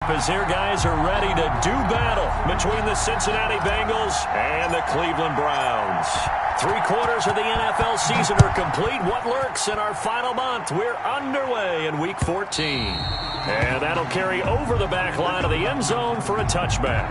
As their guys are ready to do battle between the Cincinnati Bengals and the Cleveland Browns. 3/4 of the NFL season are complete. What lurks in our final month? We're underway in Week 14. And that'll carry over the back line of the end zone for a touchback.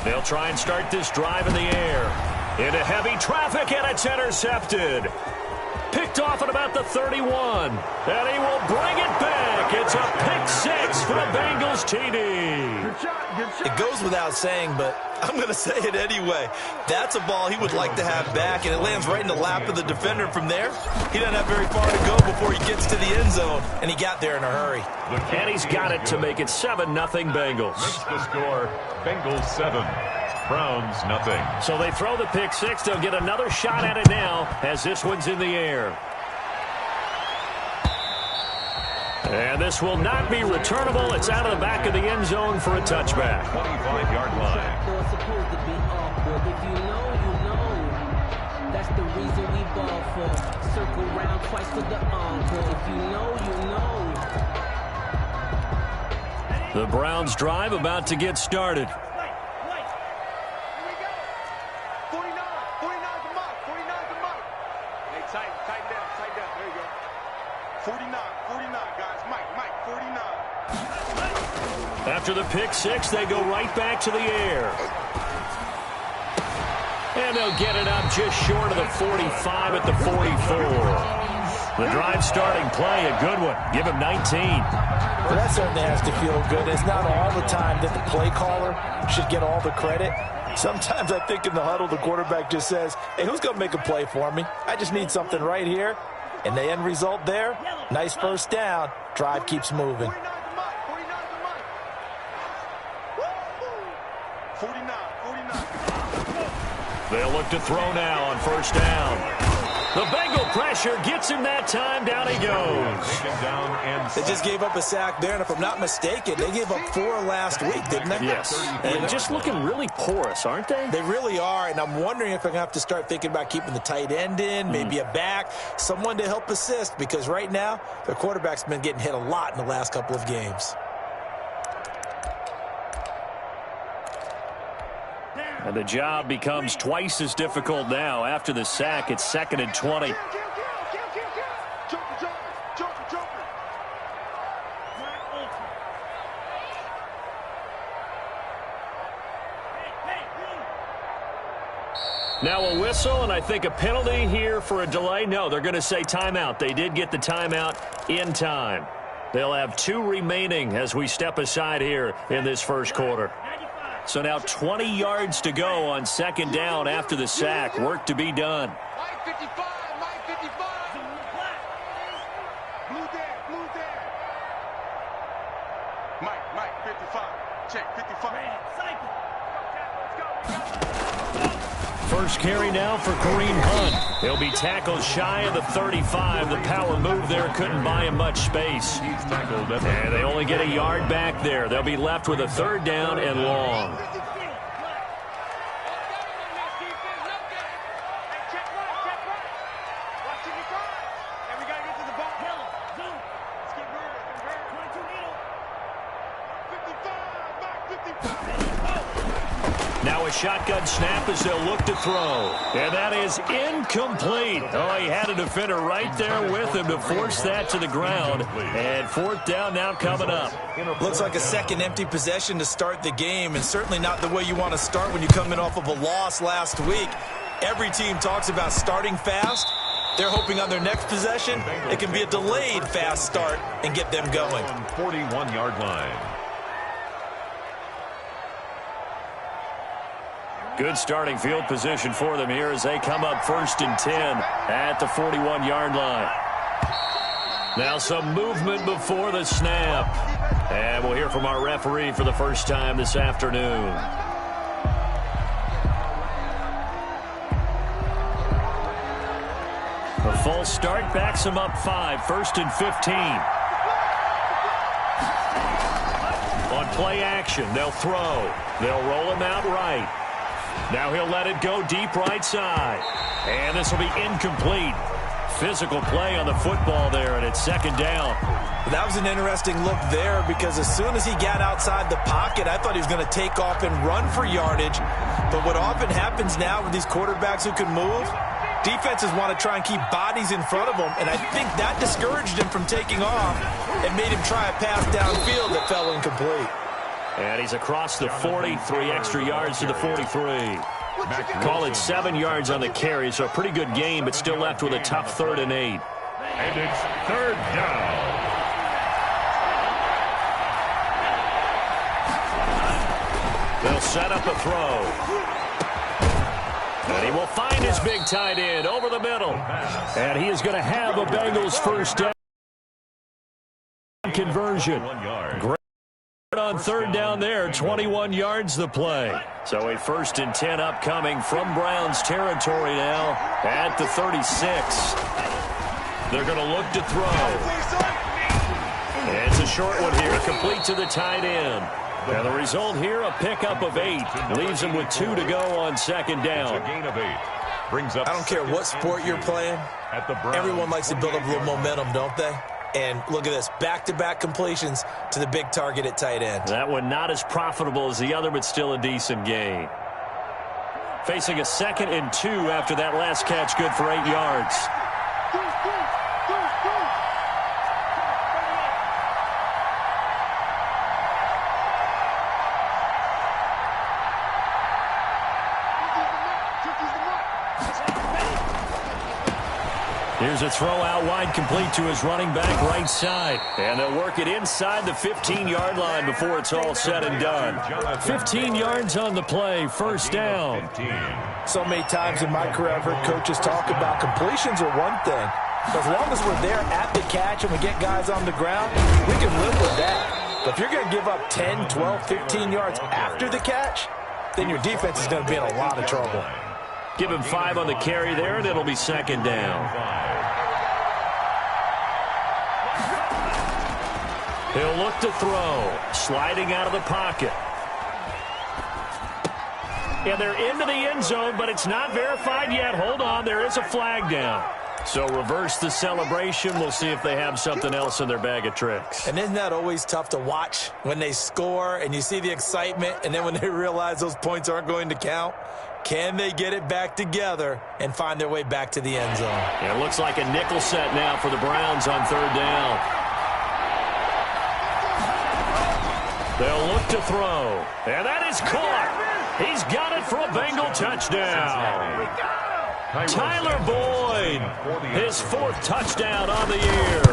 They'll try and start this drive in the air. Into heavy traffic, and it's intercepted. Picked off at about the 31. And he will bring it back. It's a pick six for a Bengals TD. It goes without saying, but I'm going to say it anyway. That's a ball he would like to have back, and it lands right in the lap of the defender. From there, he doesn't have very far to go before he gets to the end zone, and he got there in a hurry. And he's got it to make it 7-0 Bengals. Makes the score Bengals 7, Browns nothing. So they throw the pick six. They'll get another shot at it now as this one's in the air. And this will not be returnable. It's out of the back of the end zone for a touchback. 25-yard line. If you know, you know. That's the reason we ball for. Circle round twice for the encore. If you know, you know. The Browns drive about to get started. After the pick six, they go right back to the air. And they'll get it up just short of the 45 at the 44. The drive starting play, a good one. Give him 19. Well, that certainly has to feel good. It's not all the time that the play caller should get all the credit. Sometimes I think in the huddle, the quarterback just says, hey, who's going to make a play for me? I just need something right here. And the end result there, nice first down. Drive keeps moving. They'll look to throw now on first down. The Bengal pressure gets him that time. Down he goes. They just gave up a sack there, and if I'm not mistaken, they gave up 4 last week, didn't they? Yes. And just looking really porous, aren't they? They really are, and I'm wondering if I'm going to have to start thinking about keeping the tight end in, maybe a back, someone to help assist, because right now, their quarterback's been getting hit a lot in the last couple of games. And the job becomes twice as difficult now. After the sack, it's 2nd and 20. Now a whistle, and I think a penalty here for a delay. No, they're going to say timeout. They did get the timeout in time. They'll have 2 remaining as we step aside here in this first quarter. So now 20 yards to go on 2nd down after the sack. Work to be done. Mike 55, Mike 55. Blue there. Mike 55. Check 55. First carry now for Kareem Hunt. He'll be tackled shy of the 35. The power move there couldn't buy him much space. And they only get a yard back there. They'll be left with a 3rd down and long. Now a shotgun snap as they'll look to throw. And that is incomplete. Oh, he had a defender right there with him to force that to the ground. And 4th down now coming up. Looks like a second empty possession to start the game, and certainly not the way you want to start when you come in off of a loss last week. Every team talks about starting fast. They're hoping on their next possession, it can be a delayed fast start and get them going. 41-yard line. Good starting field position for them here as they come up 1st and 10 at the 41-yard line. Now some movement before the snap. And we'll hear from our referee for the first time this afternoon. A false start backs them up 5, 1st and 15. On play action, they'll throw. They'll roll him out right. Now he'll let it go deep right side. And this will be incomplete. Physical play on the football there, and it's 2nd down. That was an interesting look there because as soon as he got outside the pocket, I thought he was going to take off and run for yardage. But what often happens now with these quarterbacks who can move, defenses want to try and keep bodies in front of them, and I think that discouraged him from taking off and made him try a pass downfield that fell incomplete. And he's across the 40, 3 extra yards to the 43. Call it 7 yards on the carry, so a pretty good game, but still left with a tough 3rd and 8. And it's 3rd down. They'll set up a throw. And he will find his big tight end over the middle. And he is going to have a Bengals first down conversion. Great on 3rd down there, 21 yards the play. So a 1st and 10 upcoming from Browns territory now at the 36. They're going to look to throw. And it's a short one here, complete to the tight end. And the result here, a pickup of 8. Leaves him with 2 to go on 2nd down. A gain of 8. Brings up I don't care what sport you're playing. Everyone likes to build up a little momentum, don't they? And look at this, back-to-back completions to the big target at tight end. That one not as profitable as the other, but still a decent gain. Facing a 2nd and 2 after that last catch, good for 8 yards. Here's a throw out wide, complete to his running back right side. And they'll work it inside the 15-yard line before it's all said and done. 15 yards on the play, 1st down. So many times in my career, I've heard coaches talk about completions are one thing. But as long as we're there at the catch and we get guys on the ground, we can live with that. But if you're going to give up 10, 12, 15 yards after the catch, then your defense is going to be in a lot of trouble. Give him 5 on the carry there, and it'll be 2nd down. He'll look to throw, sliding out of the pocket. And they're into the end zone, but it's not verified yet. Hold on, there is a flag down. So reverse the celebration. We'll see if they have something else in their bag of tricks. And isn't that always tough to watch when they score and you see the excitement, and then when they realize those points aren't going to count? Can they get it back together and find their way back to the end zone? Yeah, it looks like a nickel set now for the Browns on 3rd down. They'll look to throw. And that is caught. He's got it for a Bengal touchdown. Tyler Boyd, his 4th touchdown on the year.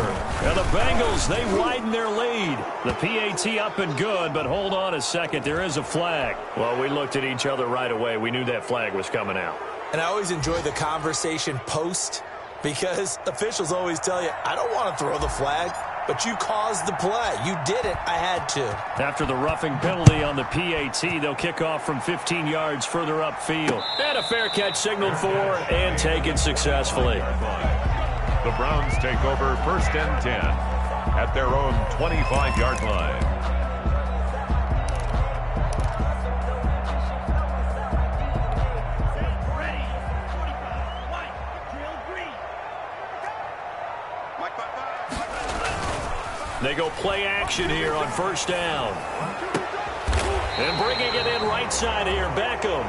And the Bengals, they widen their lead. The PAT up and good, but hold on a second. There is a flag. Well, we looked at each other right away. We knew that flag was coming out. And I always enjoy the conversation post because officials always tell you, I don't want to throw the flag, but you caused the play. You did it. I had to. After the roughing penalty on the PAT, they'll kick off from 15 yards further upfield. And a fair catch signaled for and taken successfully. The Browns take over 1st and 10 at their own 25-yard line. They go play action here on 1st down. And bringing it in right side here, Beckham.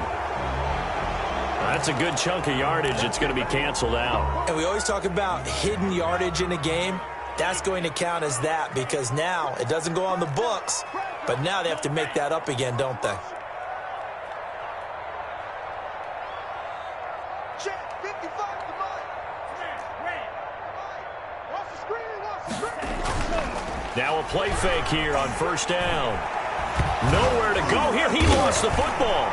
That's a good chunk of yardage. It's going to be canceled out. And we always talk about hidden yardage in a game. That's going to count as that because now it doesn't go on the books, but now they have to make that up again, don't they? Now a play fake here on 1st down. Nowhere to go here. He lost the football.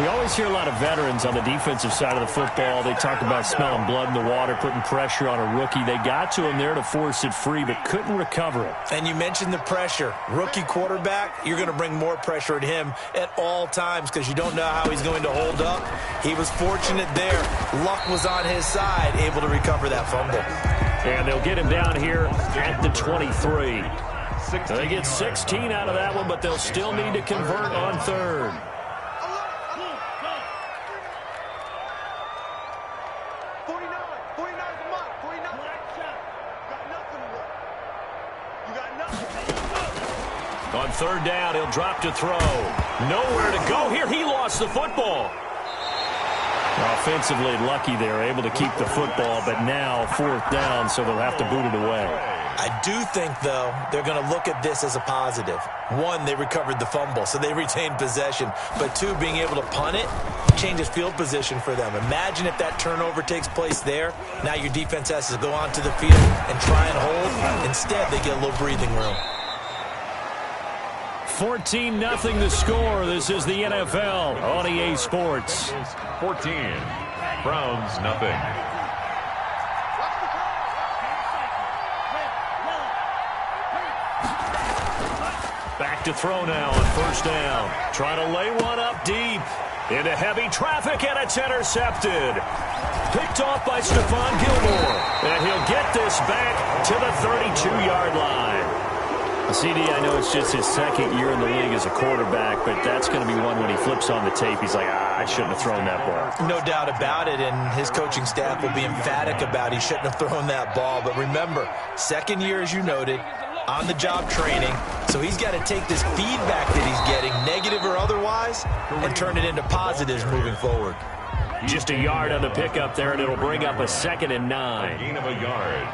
We always hear a lot of veterans on the defensive side of the football. They talk about smelling blood in the water, putting pressure on a rookie. They got to him there to force it free, but couldn't recover it. And you mentioned the pressure. Rookie quarterback, you're going to bring more pressure at him at all times because you don't know how he's going to hold up. He was fortunate there. Luck was on his side, able to recover that fumble. And they'll get him down here at the 23. They get 16 out of that one, but they'll still need to convert on third. On third down, he'll drop to throw. Nowhere to go here. He lost the football. Offensively lucky they're able to keep the football, but now fourth down, so they'll have to boot it away. I do think, though, they're going to look at this as a positive. One, they recovered the fumble, so they retained possession. But two, being able to punt it changes field position for them. Imagine if that turnover takes place there. Now your defense has to go onto the field and try and hold. Instead, they get a little breathing room. 14-0 the score. This is the NFL on EA Sports. 14. Browns, nothing. Back to throw now on first down. Trying to lay one up deep. Into heavy traffic, and it's intercepted. Picked off by Stephon Gilmore. And he'll get this back to the 32-yard line. CD, I know it's just his second year in the league as a quarterback, but that's going to be one when he flips on the tape. He's like, I shouldn't have thrown that ball. No doubt about it, and his coaching staff will be emphatic about he shouldn't have thrown that ball. But remember, second year, as you noted, on-the-job training, so he's got to take this feedback that he's getting, negative or otherwise, and turn it into positives moving forward. Just a yard on the pickup there, and it'll bring up a 2nd and 9. A gain of a yard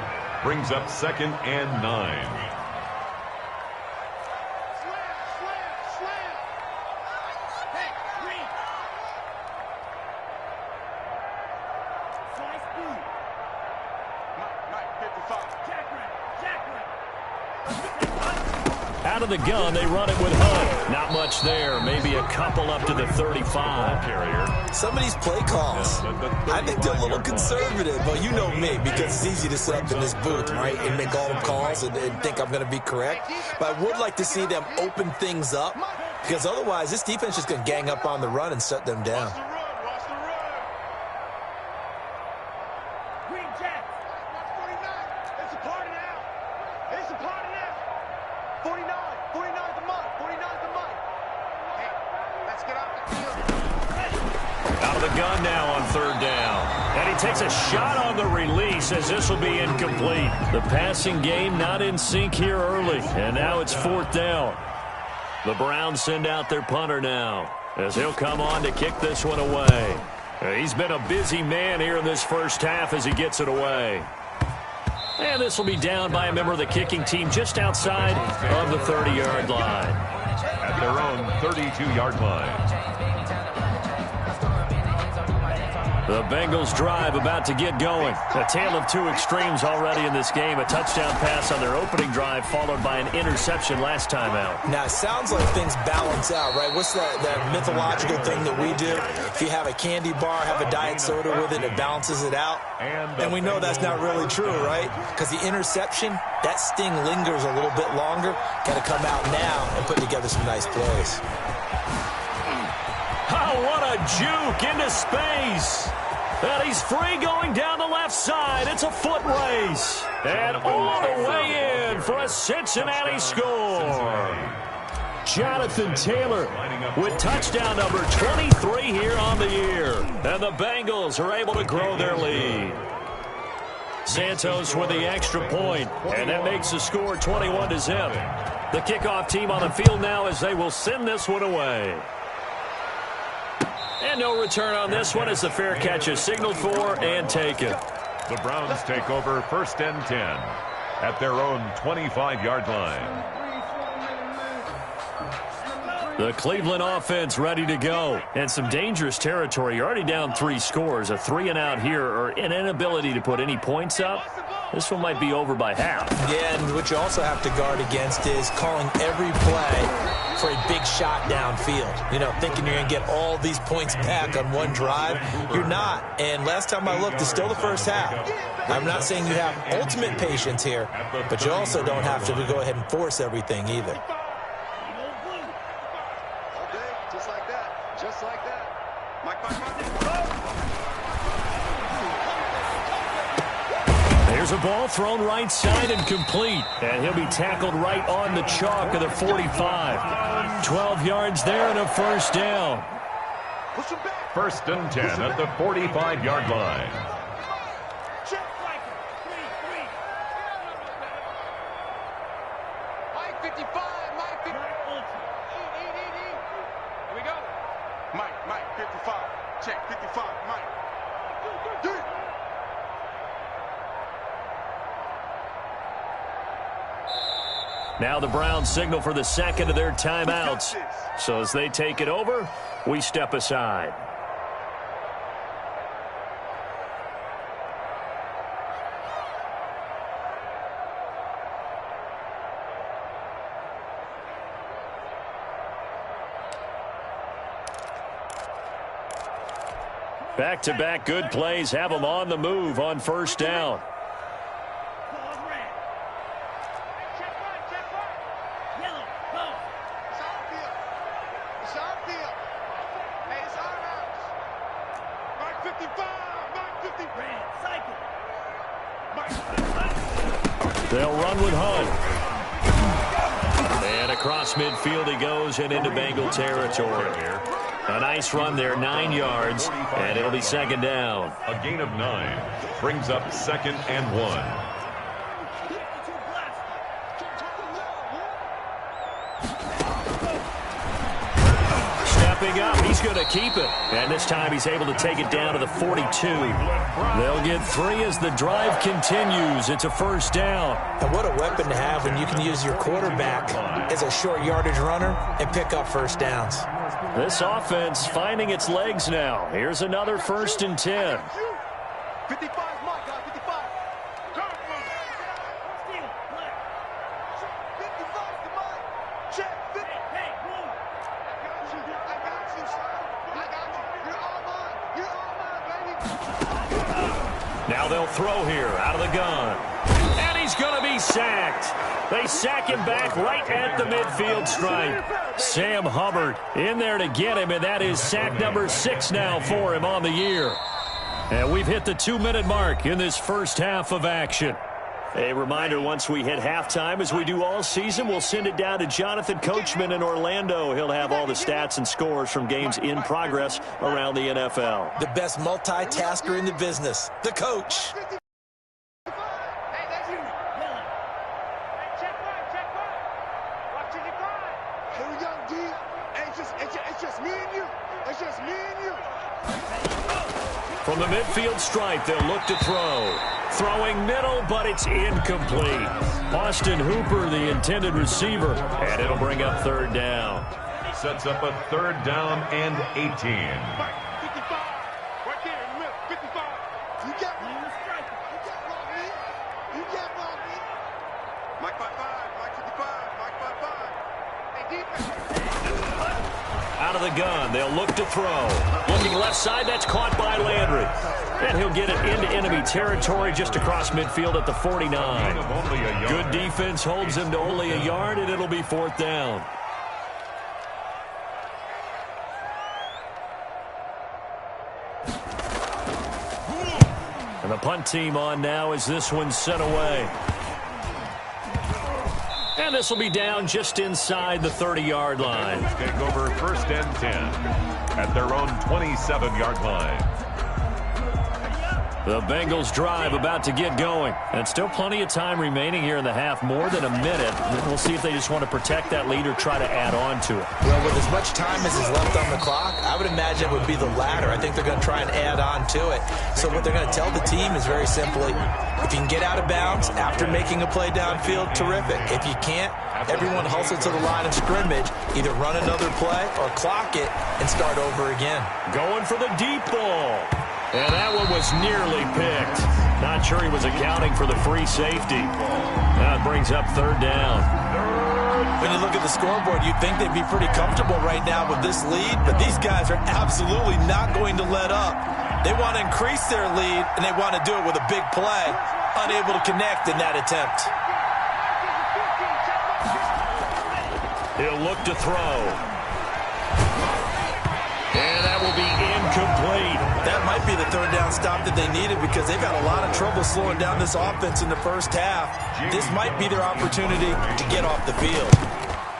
brings up 2nd and 9. Out of the gun, they run it with Hunt. Not much there. Maybe a couple up to the 35. Carrier. Some of these play calls, I think they're a little conservative. Well, you know me, because it's easy to sit up in this booth, right, and make all the calls and think I'm going to be correct. But I would like to see them open things up, because otherwise this defense is just going to gang up on the run and shut them down. Gun now on third down. And he takes a shot on the release as this will be incomplete. The passing game not in sync here early. And now it's fourth down. The Browns send out their punter now as he'll come on to kick this one away. He's been a busy man here in this first half as he gets it away. And this will be down by a member of the kicking team just outside of the 30-yard line. At their own 32-yard line. The Bengals drive about to get going. A tale of two extremes already in this game. A touchdown pass on their opening drive followed by an interception last time out. Now, it sounds like things balance out, right? What's that mythological thing that we do? If you have a candy bar, have a diet soda with it, it balances it out. And we know that's not really true, right? Because the interception, that sting lingers a little bit longer. Got to come out now and put together some nice plays. Oh, what a juke into space. And he's free going down the left side. It's a foot race. And all the way in for a Cincinnati score. Jonathan Taylor with touchdown number 23 here on the year. And the Bengals are able to grow their lead. Santos with the extra point, and that makes the score 21-0. The kickoff team on the field now as they will send this one away. And no return on this one as the fair catch is signaled for and taken. The Browns take over 1st and 10 at their own 25-yard line. The Cleveland offense ready to go. And some dangerous territory. You're already down 3 scores. A 3-and-out here or an inability to put any points up. This one might be over by half. Yeah, and what you also have to guard against is calling every play for a big shot downfield. You know, thinking you're going to get all these points back on one drive. You're not. And last time I looked, it's still the first half. I'm not saying you have ultimate patience here, but you also don't have to go ahead and force everything either. Okay, just like that. Just like that. Mike. There's a ball thrown right side and complete. And he'll be tackled right on the chalk of the 45. 12 yards there and a first down. First and 10 at the 45-yard line. Mike 55, Mike 55. Here we go. Mike 55. Check 55, Mike. Now the Browns signal for the second of their timeouts. So as they take it over, we step aside. Back-to-back good plays have them on the move on first down. They'll run with Hunt. And across midfield he goes and into Bengal territory. A nice run there, 9 yards, and it'll be second down. A gain of 9 brings up second and 1. Stepping up, he's going to keep it. And this time he's able to take it down to the 42. They'll get 3 as the drive continues. It's a first down. And what a weapon to have when you can use your quarterback as a short yardage runner and pick up first downs. This offense finding 's legs now. Here's another first and 10. 55, Mike, 55. 55 to Mike. Check 50. Hey, move. I got you, son. I got you. You're all mine. You're all mine, baby. Now they'll throw here out of the gun. And he's going to be sacked. They sack him back right at the midfield stripe. Sam Hubbard in there to get him, and that is sack number 6 now for him on the year. And we've hit the 2-minute mark in this first half of action. A reminder, once we hit halftime, as we do all season, we'll send it down to Jonathan Coachman in Orlando. He'll have all the stats and scores from games in progress around the NFL. The best multitasker in the business, the coach. From the midfield stripe, they'll look to throw. Throwing middle, but it's incomplete. Austin Hooper, the intended receiver, and it'll bring up third down. Sets up a third down and 18. 55. Right there in the middle. 55. You got me. You got me. You got me. Mike 55. Mike 55. Mike 55. Hey, defense. Out of the gun, they'll look to throw. Looking left side, that's caught by Landry. And he'll get it into enemy territory just across midfield at the 49. Good defense holds him to only a yard, and it'll be fourth down. And the punt team on now as this one's sent away. And this will be down just inside the 30-yard line. Take over first and 10 at their own 27-yard line. The Bengals drive about to get going. And still plenty of time remaining here in the half, more than a minute. We'll see if they just want to protect that lead or try to add on to it. Well, with as much time as is left on the clock, I would imagine it would be the latter. I think they're going to try and add on to it. So what they're going to tell the team is very simply, if you can get out of bounds after making a play downfield, terrific. If you can't, everyone hustle to the line of scrimmage, either run another play or clock it and start over again. Going for the deep ball. And that one was nearly picked. Not sure he was accounting for the free safety. That brings up third down. When you look at the scoreboard, you'd think they'd be pretty comfortable right now with this lead, but these guys are absolutely not going to let up. They want to increase their lead, and they want to do it with a big play. Unable to connect in that attempt. He'll look to throw. And that will be incomplete. That might be the third down stop that they needed because they've had a lot of trouble slowing down this offense in the first half. This might be their opportunity to get off the field.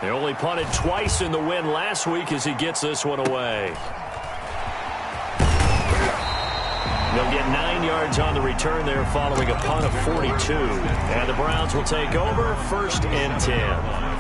They only punted twice in the win last week as he gets this one away. They'll get 9 yards on the return there following a punt of 42. And the Browns will take over 1st and 10.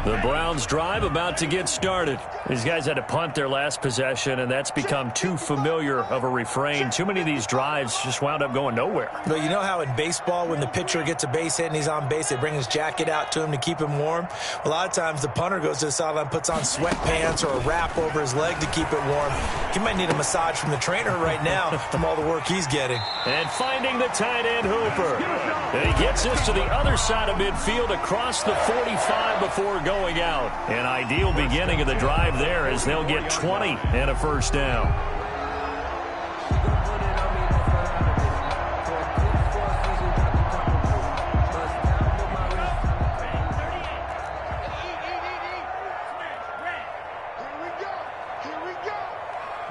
The Browns drive about to get started. These guys had to punt their last possession, and that's become too familiar of a refrain. Too many of these drives just wound up going nowhere. But you know how in baseball, when the pitcher gets a base hit and he's on base, they bring his jacket out to him to keep him warm? A lot of times the punter goes to the sideline, puts on sweatpants or a wrap over his leg to keep it warm. He might need a massage from the trainer right now from all the work he's getting. And finding the tight end Hooper. And he gets this to the other side of midfield across the 45 before going out. An ideal beginning of the drive there as they'll get 20 and a first down.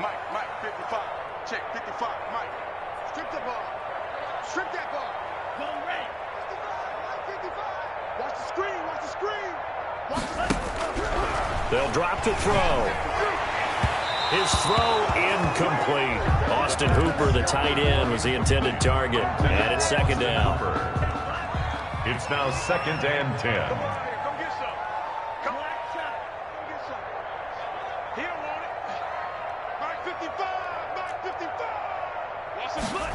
Mike, 55. Check, 55. Mike, strip the ball. Strip that ball. Go red. 55. Watch the screen. Watch the screen. They'll drop to throw. His throw incomplete. Austin Hooper, the tight end, was the intended target. And it's 2nd down. It's now 2nd and 10. Go get some. Come on. Go get some. He don't want it. Mike 55. Mike 55. Watch the play.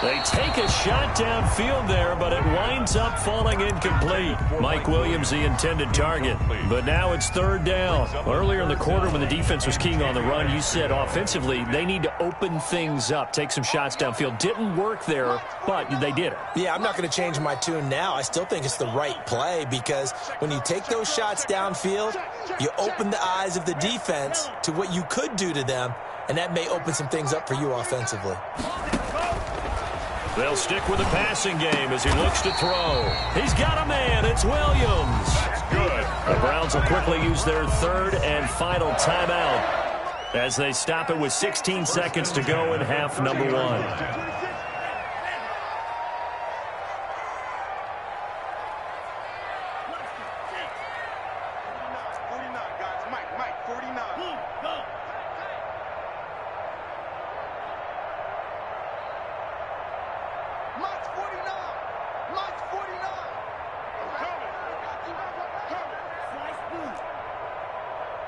They take a shot downfield there, but it winds up falling incomplete. Mike Williams, the intended target. But now it's 3rd down. Earlier in the quarter when the defense was keying on the run, you said offensively they need to open things up, take some shots downfield. Didn't work there, but they did it. Yeah, I'm not going to change my tune now. I still think it's the right play because when you take those shots downfield, you open the eyes of the defense to what you could do to them, and that may open some things up for you offensively. They'll stick with the passing game as he looks to throw. He's got a man. It's Williams. That's good. The Browns will quickly use their 3rd and final timeout as they stop it with 16 seconds to go in half number 1. 49, guys. Mike, 49. Go. Mike's 49. Mike's 49. Coming.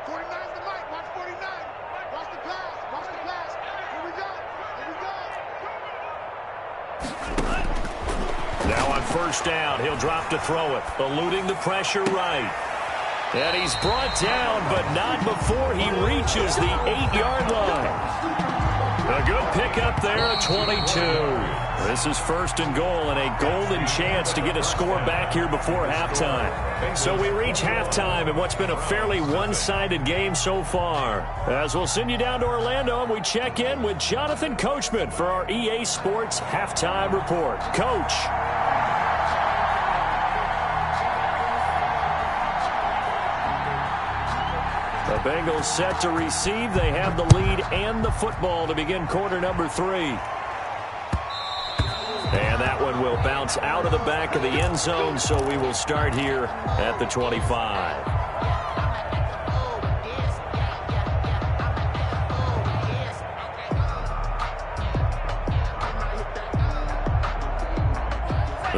49's the Mike. Watch 49. Watch the pass. Watch the pass. Here we go. Now on 1st down, he'll drop to throw it, eluding the pressure right. And he's brought down, but not before he reaches the 8-yard line. A good pickup there at 22. This is 1st and goal and a golden chance to get a score back here before halftime. So we reach halftime in what's been a fairly one-sided game so far. As we'll send you down to Orlando and we check in with Jonathan Coachman for our EA Sports Halftime Report. Coach. The Bengals set to receive. They have the lead and the football to begin quarter number 3. And that one will bounce out of the back of the end zone, so we will start here at the 25.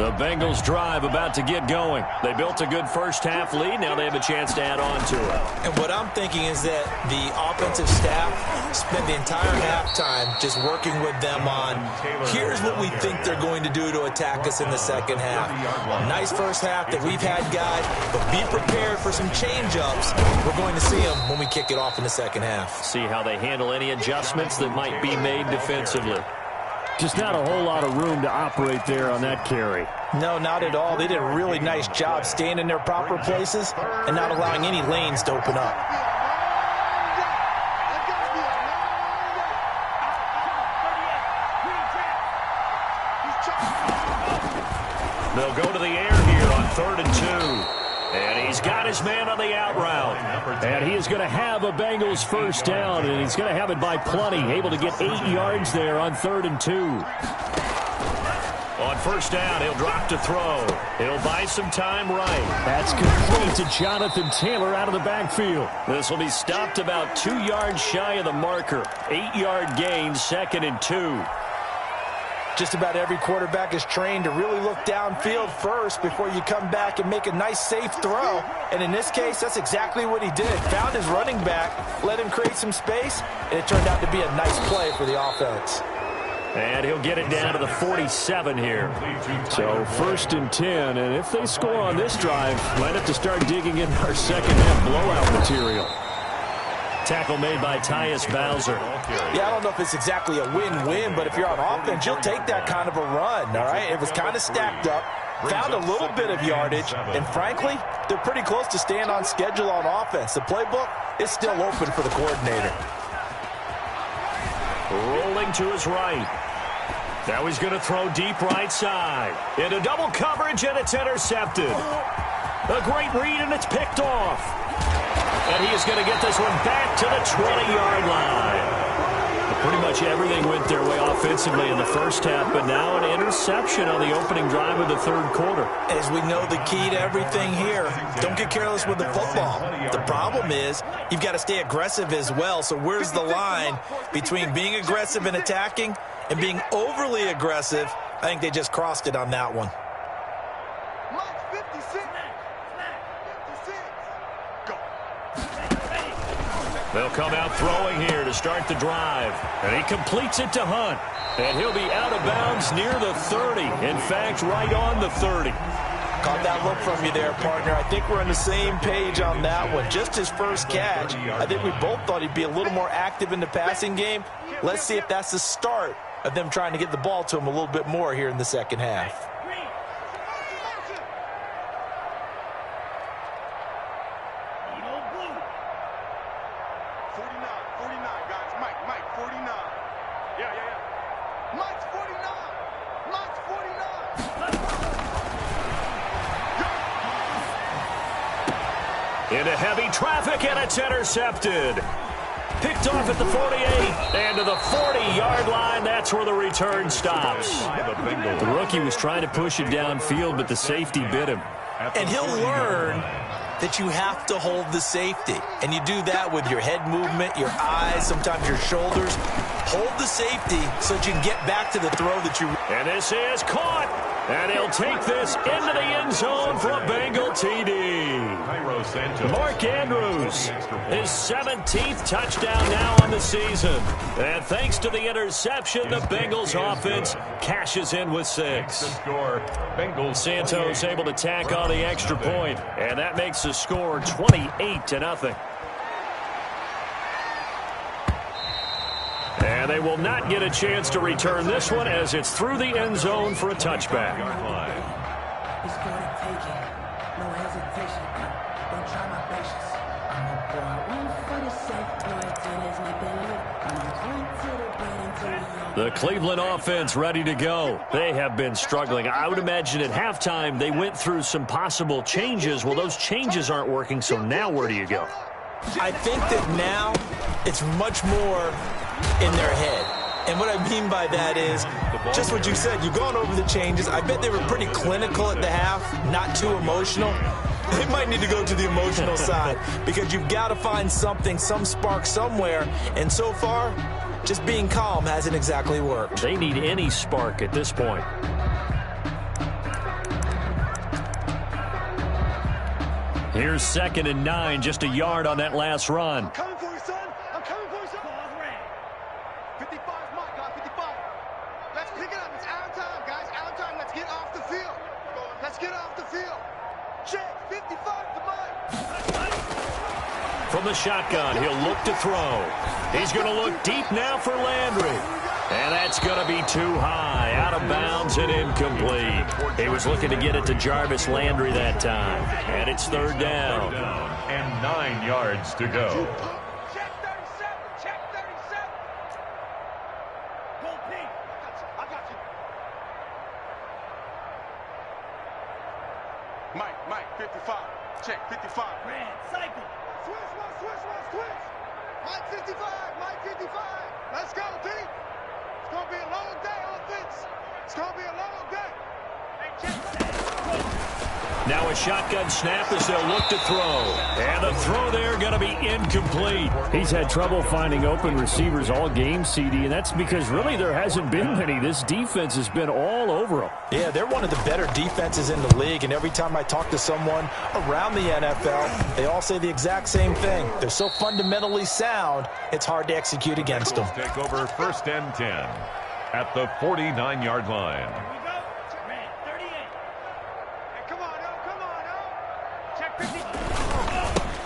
The Bengals drive about to get going. They built a good first-half lead. Now they have a chance to add on to it. And what I'm thinking is that the offensive staff spent the entire halftime just working with them on, here's what we think they're going to do to attack us in the second half. Nice first half that we've had, guys, but be prepared for some change-ups. We're going to see them when we kick it off in the second half. See how they handle any adjustments that might be made defensively. Just not a whole lot of room to operate there on that carry. No, not at all. They did a really nice job staying in their proper places and not allowing any lanes to open up. They'll go to the air here on 3rd and 2. And he's got his man on the out route. And he is going to have a Bengals first down, and he's going to have it by plenty. Able to get 8 yards there on 3rd and 2. On first down, he'll drop to throw. He'll buy some time right. That's complete to Jonathan Taylor out of the backfield. This will be stopped about 2 yards shy of the marker. 8-yard gain, 2nd and 2. Just about every quarterback is trained to really look downfield first before you come back and make a nice, safe throw. And in this case, that's exactly what he did. Found his running back, let him create some space, and it turned out to be a nice play for the offense. And he'll get it down to the 47 here. So 1st and 10, and if they score on this drive, might have to start digging in our second-half blowout material. Tackle made by Tyus Bowser. Yeah, I don't know if it's exactly a win-win, but if you're on offense, you'll take that kind of a run, all right? It was kind of stacked up, found a little bit of yardage, and frankly, they're pretty close to staying on schedule on offense. The playbook is still open for the coordinator. Rolling to his right. Now he's going to throw deep right side. Into double coverage, and it's intercepted. A great read, and it's picked off. And he is going to get this one back to the 20-yard line. Pretty much everything went their way offensively in the first half, but now an interception on the opening drive of the 3rd quarter. As we know, the key to everything here, don't get careless with the football. The problem is you've got to stay aggressive as well. So where's the line between being aggressive and attacking and being overly aggressive? I think they just crossed it on that one. They'll come out throwing here to start the drive. And he completes it to Hunt. And he'll be out of bounds near the 30. In fact, right on the 30. Caught that look from you there, partner. I think we're on the same page on that one. Just his first catch. I think we both thought he'd be a little more active in the passing game. Let's see if that's the start of them trying to get the ball to him a little bit more here in the second half. Into heavy traffic, and it's intercepted. Picked off at the 48, and to the 40-yard line. That's where the return stops. The rookie was trying to push it downfield, but the safety bit him. And he'll learn that you have to hold the safety. And you do that with your head movement, your eyes, sometimes your shoulders. Hold the safety so that you can get back to the throw that you... And this is caught. And he'll take this into the end zone for a Bengal TD. Mark Andrews, his 17th touchdown now on the season. And thanks to the interception, the Bengals offense cashes in with 6. Santos able to tack on the extra point, and that makes the score 28-0. And they will not get a chance to return this one as it's through the end zone for a touchback. It's gonna take it. No hesitation. Don't try my patience. I'm a boy. One for the safe boy. Tennis make the limit. I'm a to the bed until the Cleveland offense ready to go. They have been struggling. I would imagine at halftime they went through some possible changes. Well, those changes aren't working, so now where do you go? I think that now it's much more in their head. And what I mean by that is just what you said. You've gone over the changes. I bet they were pretty clinical at the half, not too emotional. They might need to go to the emotional side because you've got to find something, some spark somewhere. And so far, just being calm hasn't exactly worked. They need any spark at this point. Here's 2nd and 9, just a yard on that last run. I'm coming for you, son. I'm coming for you, son. 55 is my guy, 55. Let's pick it up. It's out of time, guys. Out of time. Let's get off the field. Let's get off the field. Check. 55 to mine. From the shotgun, he'll look to throw. He's going to look deep now for Landry. And that's going to be too high, out of bounds and incomplete. He was looking to get it to Jarvis Landry that time. And it's 3rd down. And 9 yards to go. Check 37. Check 37. Go, Pete. I got you. Mike, 55. Check, 55. Red, cycle. Switch. Mike 55. Let's go, Pete. It's going to be a long day, offense. It's going to be a long day. Hey, check. Now a shotgun snap as they'll look to throw. And the throw there going to be incomplete. He's had trouble finding open receivers all game, CD, and that's because really there hasn't been many. This defense has been all over him. Yeah, they're one of the better defenses in the league, and every time I talk to someone around the NFL, they all say the exact same thing. They're so fundamentally sound, it's hard to execute against them. Take over 1st and 10 at the 49-yard line.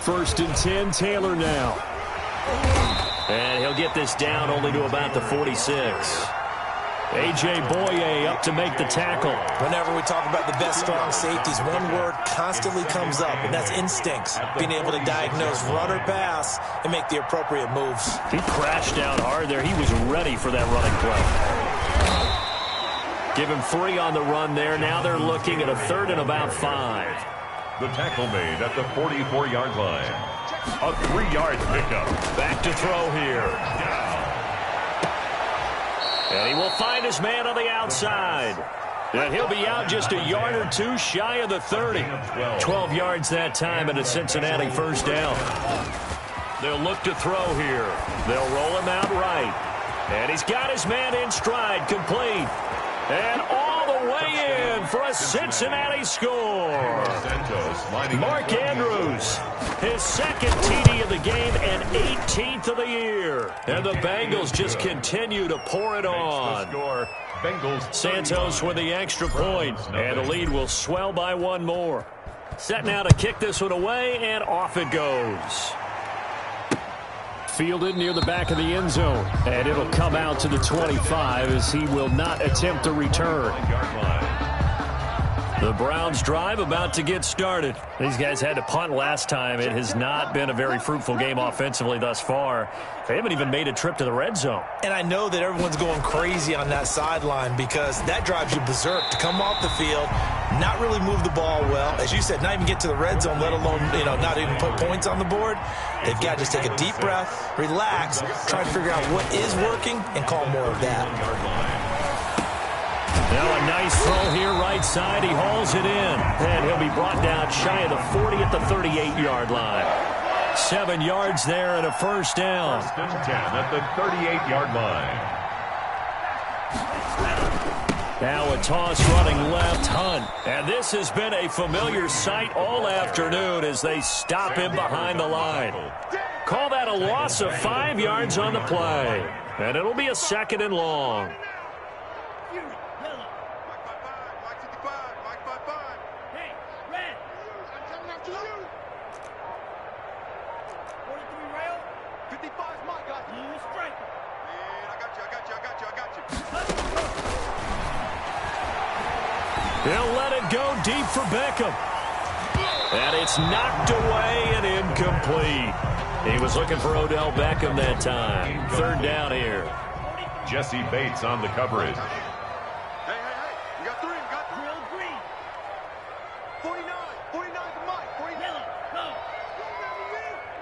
First and 10, Taylor now. And he'll get this down only to about the 46. A.J. Boye up to make the tackle. Whenever we talk about the best strong safeties, one word constantly comes up, and that's instincts. Being able to diagnose run or pass and make the appropriate moves. He crashed out hard there. He was ready for that running play. Give him 3 on the run there. Now they're looking at a 3rd and about 5. The tackle made at the 44-yard line. A 3-yard pickup. Back to throw here. And he will find his man on the outside. And he'll be out just a yard or 2 shy of the 30. 12 yards that time and a Cincinnati 1st down. They'll look to throw here. They'll roll him out right. And he's got his man in stride, complete. And all the way in for a Cincinnati score. Mark Andrews, his 2nd TD of the game and 18th of the year. And the Bengals just continue to pour it on. Santos with the extra point, and the lead will swell by 1 more. Set now to kick this one away, and off it goes. Fielded near the back of the end zone. And it'll come out to the 25 as he will not attempt to return. The Browns drive about to get started. These guys had to punt last time. It has not been a very fruitful game offensively thus far. They haven't even made a trip to the red zone. And I know that everyone's going crazy on that sideline because that drives you berserk to come off the field, not really move the ball well. As you said, not even get to the red zone, let alone, not even put points on the board. They've got to just take a deep breath, relax, try to figure out what is working, and call more of that. Now a nice throw here right side. He hauls it in. And he'll be brought down shy of the 40 at the 38-yard line. 7 yards there and a 1st down. 1st and 10 at the 38-yard line. Now a toss running left, Hunt. And this has been a familiar sight all afternoon as they stop him behind the line. Call that a loss of 5 yards on the play. And it'll be a 2nd and long. They'll let it go deep for Beckham. And it's knocked away and incomplete. He was looking for Odell Beckham that time. 3rd down here. Jesse Bates on the coverage. Hey. You got 3. Real green. 49 to Mike. 49. Go.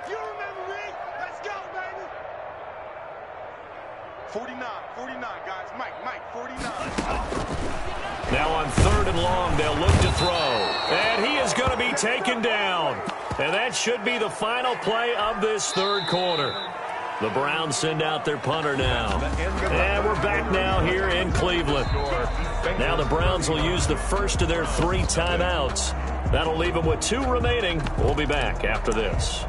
You remember me? Let's go, baby. 49, guys. Mike, 49. Now on 3rd and long, they'll look to throw. And he is going to be taken down. And that should be the final play of this 3rd quarter. The Browns send out their punter now. And we're back now here in Cleveland. Now the Browns will use the first of their 3 timeouts. That'll leave them with 2 remaining. We'll be back after this.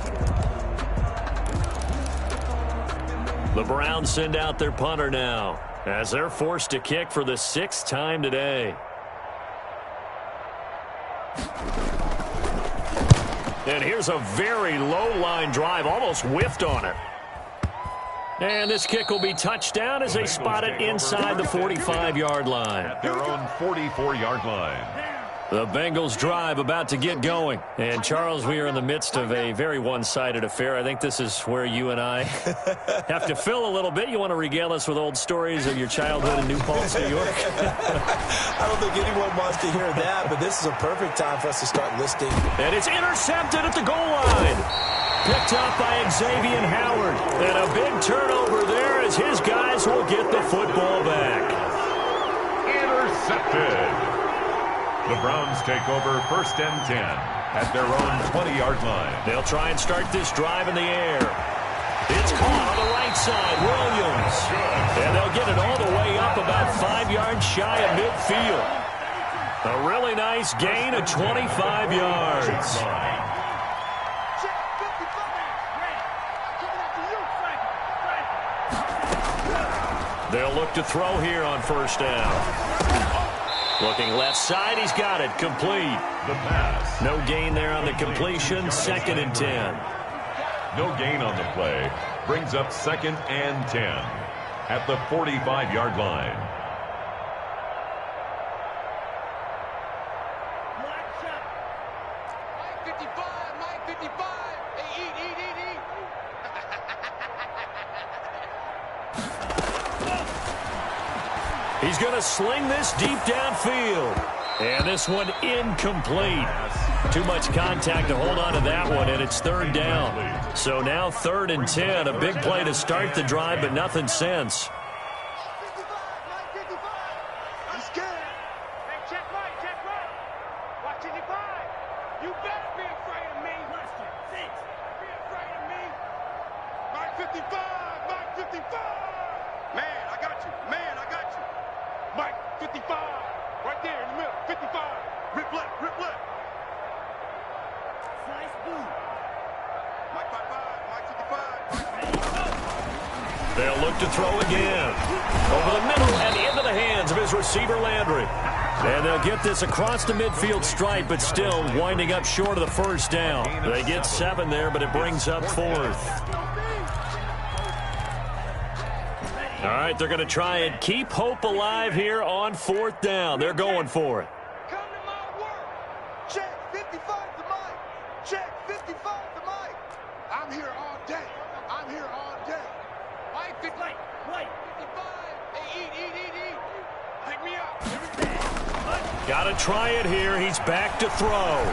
The Browns send out their punter now as they're forced to kick for the 6th time today. And here's a very low-line drive, almost whiffed on it. And this kick will be touchdown as they spot it inside the 45-yard line. At their own 44-yard line. The Bengals drive about to get going. And, Charles, we are in the midst of a very one-sided affair. I think this is where you and I have to fill a little bit. You want to regale us with old stories of your childhood in New Paltz, New York? I don't think anyone wants to hear that, but this is a perfect time for us to start listing. And it's intercepted at the goal line. Picked up by Xavier Howard. And a big turnover there as his guys will get the football back. Intercepted. The Browns take over 1st and 10 at their own 20-yard line. They'll try and start this drive in the air. It's caught on the right side, Williams. And they'll get it all the way up about 5 yards shy of midfield. A really nice gain of 25 yards. They'll look to throw here on 1st down. Looking left side, he's got it, complete. The pass. No gain there on the completion, 2nd and 10. No gain on the play. Brings up 2nd and 10 at the 45-yard line. Mike 55, Mike 55. Hey, eat. He's going to sling this deep downfield. And this one incomplete. Too much contact to hold on to that one, and it's 3rd down. So now 3rd and 10. A big play to start the drive, but nothing since. He's scared. Hey, check right. Watch 85. You better be afraid of me. Be afraid of me. Mike 55. Man, I got you. Mike 55. Right there in the middle. 55. Rip left. Slice blue. Mike 55. Mike 55. They'll look to throw again. Over the middle and into the hands of his receiver, Landry. And they'll get this across the midfield stripe, but still winding up short of the 1st down. They get 7 there, but it brings up 4th. All right, they're going to try and keep hope alive here on 4th down. They're going for it. Come to my work. Check 55 to Mike. Check 55 to Mike. I'm here all day. Mike 55. Hey, eat. Pick me up. Got to try it here. He's back to throw.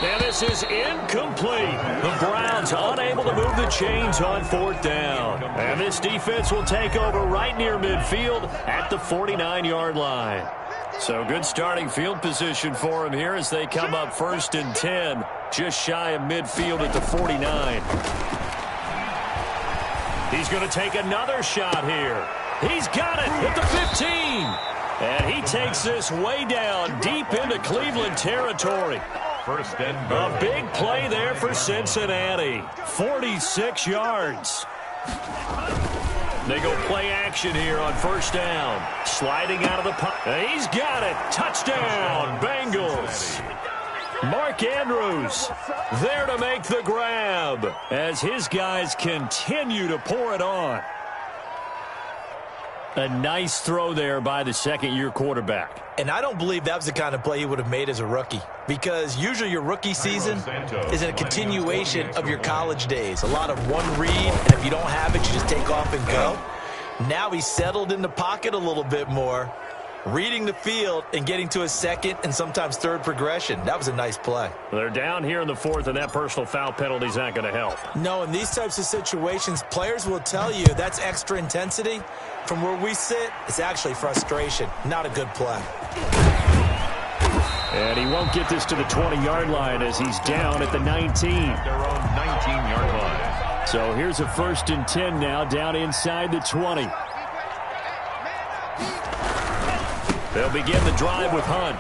And this is incomplete. The Browns unable to move the chains on 4th down. And this defense will take over right near midfield at the 49-yard line. So good starting field position for him here as they come up 1st and 10, just shy of midfield at the 49. He's going to take another shot here. He's got it at the 15. And he takes this way down deep into Cleveland territory. 1st and goal. A big play there for Cincinnati. 46 yards. They go play action here on 1st down. Sliding out of the pocket. He's got it. Touchdown, Bengals. Mark Andrews there to make the grab as his guys continue to pour it on. A nice throw there by the 2nd-year quarterback. And I don't believe that was the kind of play he would have made as a rookie, because usually your rookie season is a continuation of your college days. A lot of one read, and if you don't have it, you just take off and go. Now he's settled in the pocket a little bit more, reading the field and getting to his 2nd and sometimes 3rd progression. That was a nice play. They're down here in the 4th, and that personal foul penalty is not going to help. No, in these types of situations, players will tell you that's extra intensity. From where we sit, it's actually frustration. Not a good play. And he won't get this to the 20-yard line as he's down at the 19. Their own 19-yard line. So here's a 1st and 10 now, down inside the 20. They'll begin the drive with Hunt.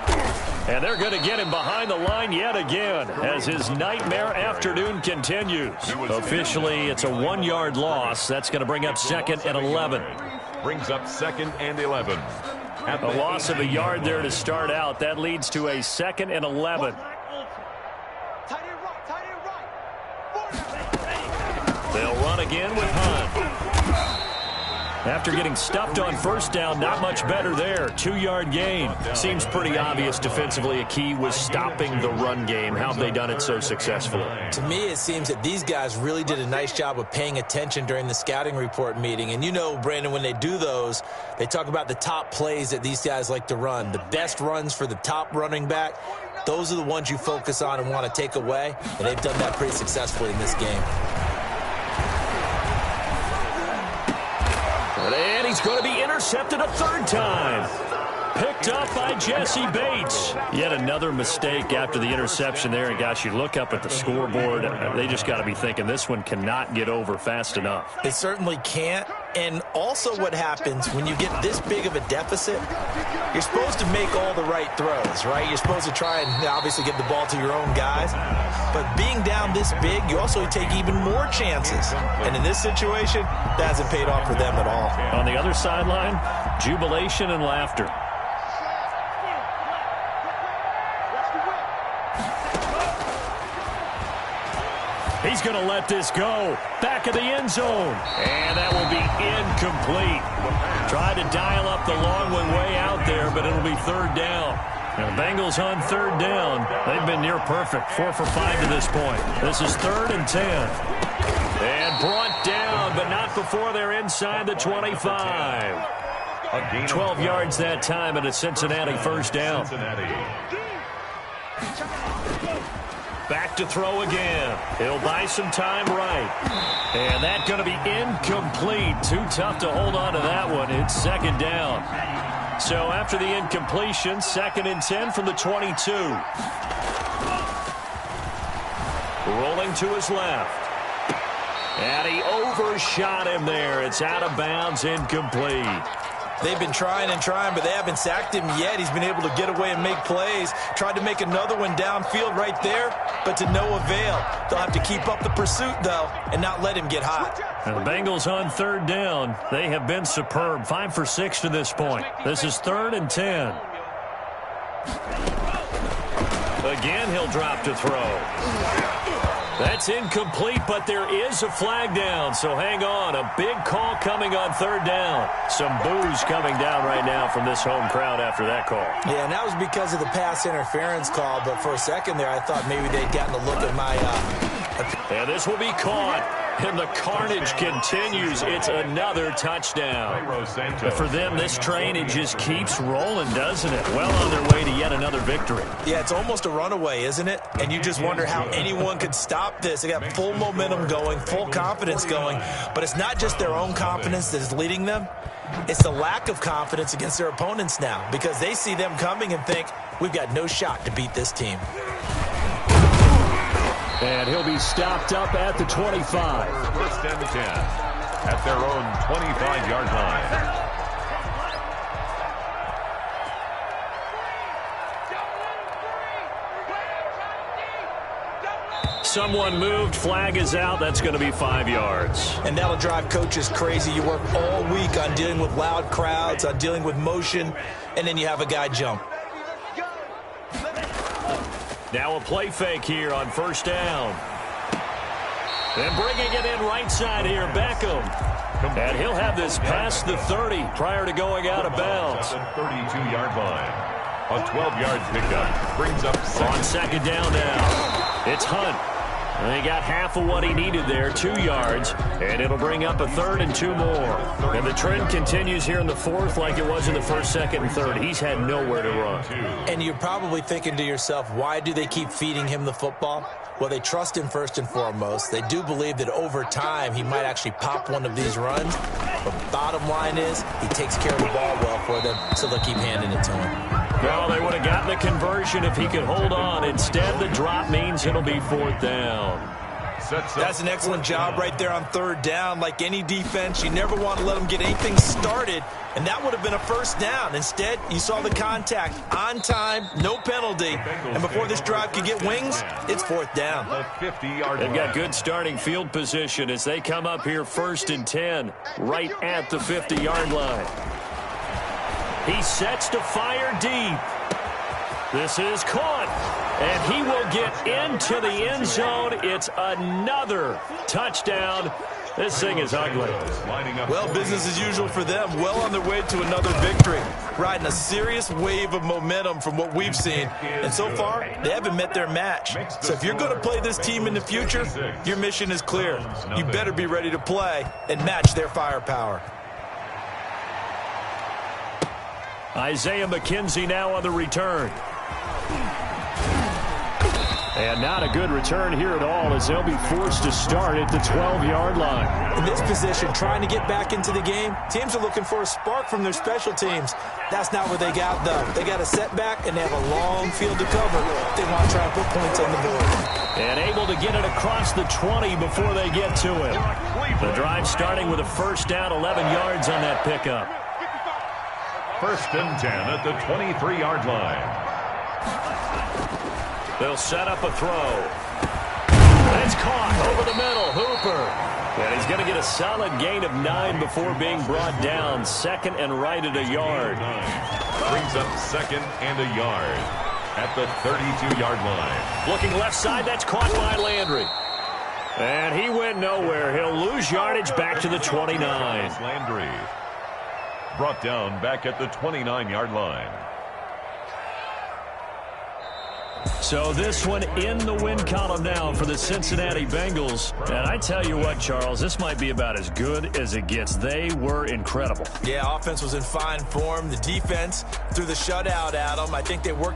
And they're going to get him behind the line yet again as his nightmare afternoon continues. Officially, it's a 1-yard loss. That's going to bring up 2nd and 11. Brings up 2nd and 11. A loss of a yard there to start out. That leads to a 2nd and 11. They'll run again with Hunt. After getting stuffed on first down, not much better there. 2-yard gain. Seems pretty obvious defensively a key was stopping the run game. How have they done it so successfully? To me, it seems that these guys really did a nice job of paying attention during the scouting report meeting. And you know, Brandon, when they do those, they talk about the top plays that these guys like to run. The best runs for the top running back, those are the ones you focus on and want to take away. And they've done that pretty successfully in this game. And he's going to be intercepted a 3rd time. Picked up by Jesse Bates. Yet another mistake after the interception there. And, gosh, you look up at the scoreboard, they just got to be thinking this one cannot get over fast enough. It certainly can't. And also what happens when you get this big of a deficit, you're supposed to make all the right throws, right? You're supposed to try and obviously get the ball to your own guys. But being down this big, you also take even more chances. And in this situation, that hasn't paid off for them at all. On the other sideline, jubilation and laughter. He's going to let this go. Back of the end zone. And that will be incomplete. Tried to dial up the long one way out there, but it'll be 3rd down. Now, the Bengals on 3rd down. They've been near perfect. 4 for 5 to this point. This is 3rd and 10. And brought down, but not before they're inside the 25. 12 yards that time, and a Cincinnati 1st down. Back to throw again. He'll buy some time right. And that's going to be incomplete. Too tough to hold on to that one. It's 2nd down. So after the incompletion, 2nd and 10 from the 22. Rolling to his left. And he overshot him there. It's out of bounds, incomplete. They've been trying and trying, but they haven't sacked him yet. He's been able to get away and make plays. Tried to make another one downfield right there, but to no avail. They'll have to keep up the pursuit, though, and not let him get hot. And the Bengals on 3rd down. They have been superb. 5 for 6 to this point. This is 3rd and 10. Again, he'll drop to throw. That's incomplete, but there is a flag down, so hang on. A big call coming on 3rd down. Some boos coming down right now from this home crowd after that call. Yeah, and that was because of the pass interference call, but for a second there I thought maybe they'd gotten a look at my... And this will be caught. And the carnage continues. It's another touchdown. But for them, this train, it just keeps rolling, doesn't it? Well on their way to yet another victory. Yeah, it's almost a runaway, isn't it? And you just wonder how anyone could stop this. They got full momentum going, full confidence going. But it's not just their own confidence that is leading them. It's the lack of confidence against their opponents now, because they see them coming and think, we've got no shot to beat this team. And he'll be stopped up at the 25. 1st and 10 at their own 25-yard line. Someone moved. Flag is out. That's going to be 5 yards. And that'll drive coaches crazy. You work all week on dealing with loud crowds, on dealing with motion, and then you have a guy jump. Now a play fake here on 1st down. And bringing it in right side here, Beckham. And he'll have this past the 30 prior to going out of bounds. 32-yard line. A 12-yard pickup brings up on 2nd down now. It's Hunt. And he got half of what he needed there, 2 yards, and it'll bring up a 3rd and 2 more. And the trend continues here in the 4th like it was in the 1st, 2nd, and 3rd. He's had nowhere to run. And you're probably thinking to yourself, why do they keep feeding him the football? Well, they trust him first and foremost. They do believe that over time he might actually pop one of these runs. But bottom line is he takes care of the ball well for them, so they'll keep handing it to him. Well, they would have gotten the conversion if he could hold on. Instead, the drop means it'll be 4th down. sets up. That's an excellent job right there on third down. Like any defense, you never want to let them get anything started, and that would have been a first down. Instead, you saw the contact on time, no penalty, and before this drive could get wings, it's fourth down. The 50-yard line. They've got good starting field position as they come up here 1st and 10, right at the 50-yard line. He sets to fire deep. This is caught, and he will get into the end zone. It's another touchdown. This thing is ugly. Well, business as usual for them. Well on their way to another victory. Riding a serious wave of momentum from what we've seen. And so far, they haven't met their match. So if you're going to play this team in the future, your mission is clear. You better be ready to play and match their firepower. Isaiah McKenzie now on the return. And not a good return here at all as they'll be forced to start at the 12-yard line. In this position, trying to get back into the game, teams are looking for a spark from their special teams. That's not what they got, though. They got a setback, and they have a long field to cover. They want to try and put points on the board. And able to get it across the 20 before they get to it. The drive starting with a first down, 11 yards on that pickup. 1st and 10 at the 23-yard line. They'll set up a throw. It's caught over the middle. Hooper. And he's going to get a solid gain of 9 before being brought down. 2nd and right at a yard. Brings up 2nd and a yard at the 32-yard line. Looking left side. That's caught by Landry. And he went nowhere. He'll lose yardage back to the 29. Landry brought down back at the 29-yard line. So this one in the win column now for the Cincinnati Bengals. And I tell you what, Charles, this might be about as good as it gets. They were incredible. Yeah, offense was in fine form. The defense threw the shutout at them. I think they worked